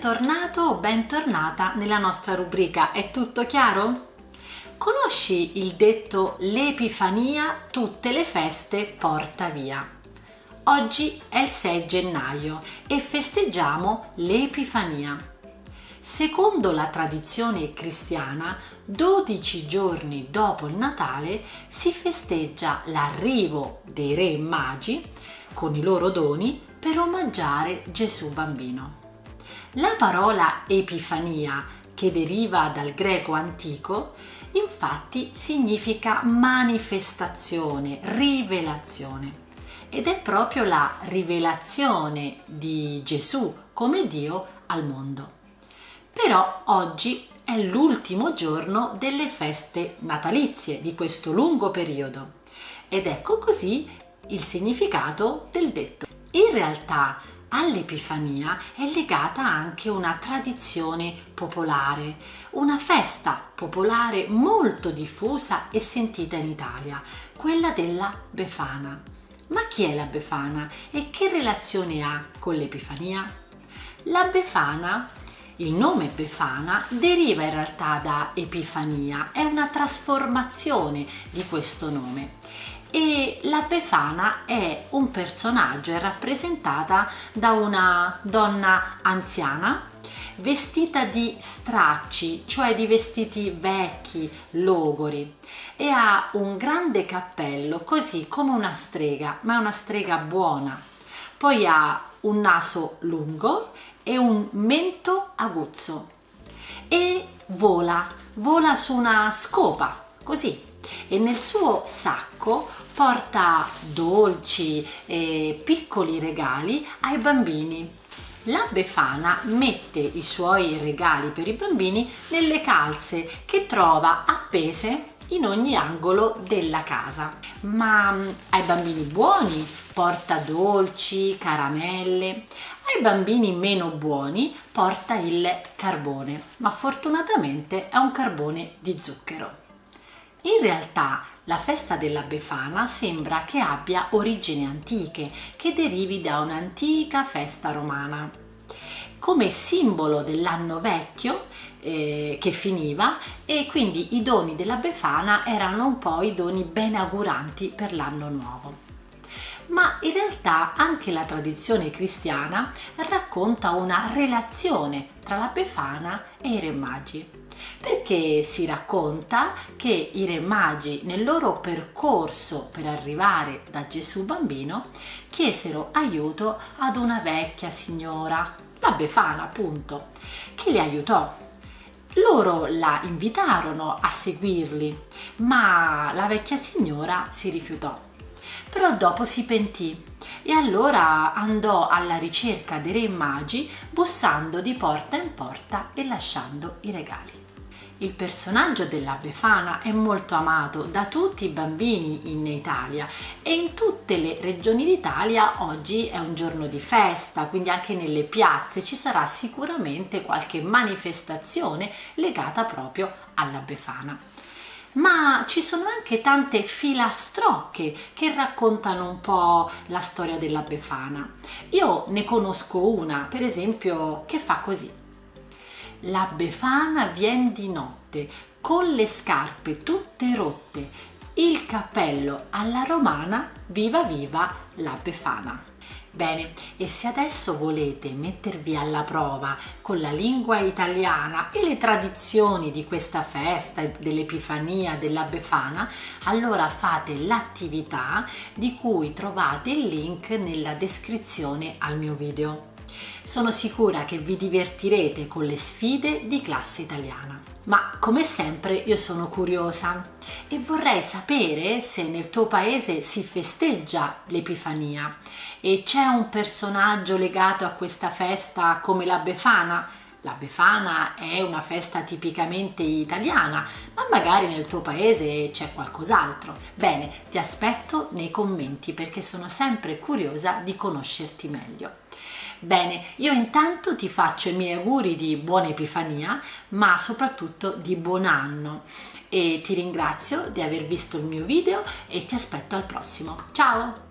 bentornato o bentornata nella nostra rubrica È tutto chiaro? Conosci il detto l'Epifania tutte le feste porta via? Oggi è il 6 gennaio e festeggiamo l'Epifania. Secondo la tradizione cristiana, 12 giorni dopo il Natale si festeggia l'arrivo dei re magi con i loro doni per omaggiare Gesù bambino. La parola Epifania, che deriva dal greco antico, infatti significa manifestazione, rivelazione. Ed è proprio la rivelazione di Gesù come Dio al mondo. Però oggi è l'ultimo giorno delle feste natalizie di questo lungo periodo. Ed ecco così il significato del detto. In realtà all'Epifania è legata anche una tradizione popolare, una festa popolare molto diffusa e sentita in Italia, quella della Befana. Ma chi è la Befana e che relazione ha con l'Epifania? La Befana, il nome Befana, deriva in realtà da Epifania, è una trasformazione di questo nome. E la Befana è un personaggio, è rappresentata da una donna anziana vestita di stracci, cioè di vestiti vecchi, logori, e ha un grande cappello, così come una strega, ma è una strega buona. Poi ha un naso lungo e un mento aguzzo e vola su una scopa, così. E nel suo sacco porta dolci e piccoli regali ai bambini. La Befana mette i suoi regali per i bambini nelle calze che trova appese in ogni angolo della casa. Ma ai bambini buoni porta dolci, caramelle. Ai bambini meno buoni porta il carbone, ma fortunatamente è un carbone di zucchero. In realtà la festa della Befana sembra che abbia origini antiche, che derivi da un'antica festa romana. Come simbolo dell'anno vecchio che finiva, e quindi i doni della Befana erano un po' i doni benaguranti per l'anno nuovo. Ma in realtà anche la tradizione cristiana racconta una relazione tra la Befana e i re magi. Perché si racconta che i re magi nel loro percorso per arrivare da Gesù bambino chiesero aiuto ad una vecchia signora, la Befana appunto, che li aiutò. Loro la invitarono a seguirli, ma la vecchia signora si rifiutò. Però dopo si pentì e allora andò alla ricerca dei re magi, bussando di porta in porta e lasciando i regali. Il personaggio della Befana è molto amato da tutti i bambini in Italia e in tutte le regioni d'Italia oggi è un giorno di festa, quindi anche nelle piazze ci sarà sicuramente qualche manifestazione legata proprio alla Befana. Ma ci sono anche tante filastrocche che raccontano un po' la storia della Befana. Io ne conosco una, per esempio, che fa così. La Befana vien di notte, con le scarpe tutte rotte, il cappello alla romana, viva viva la Befana. Bene, e se adesso volete mettervi alla prova con la lingua italiana e le tradizioni di questa festa dell'Epifania della Befana, allora fate l'attività di cui trovate il link nella descrizione al mio video. Sono sicura che vi divertirete con le sfide di classe italiana. Ma come sempre io sono curiosa e vorrei sapere se nel tuo paese si festeggia l'Epifania e c'è un personaggio legato a questa festa come la Befana. La Befana è una festa tipicamente italiana, ma magari nel tuo paese c'è qualcos'altro. Bene, ti aspetto nei commenti perché sono sempre curiosa di conoscerti meglio. Bene, io intanto ti faccio i miei auguri di buona Epifania, ma soprattutto di buon anno, e ti ringrazio di aver visto il mio video e ti aspetto al prossimo. Ciao!